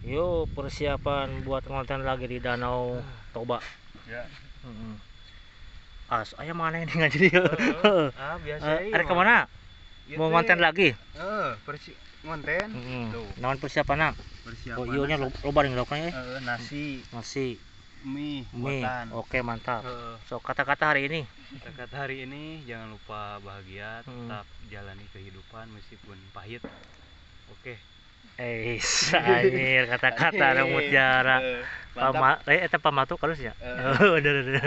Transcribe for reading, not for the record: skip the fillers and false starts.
Yuk persiapan buat konten lagi di Danau Toba. Ya. Ayam mana ini nggak jadi? Biasa Ada kemana? Mau konten lagi? Ngonten. Tuh. Naon persiapan nak? Persiapan. Oh iya nya loba nih lauknya ya. Nasi, mie. Oke mantap. So kata-kata hari ini. Kata-kata hari ini jangan lupa bahagia, tetap jalani kehidupan meskipun pahit. Oke. Anjir kata-kata ada mutiara. Eta pamatu kalus ya. Udah.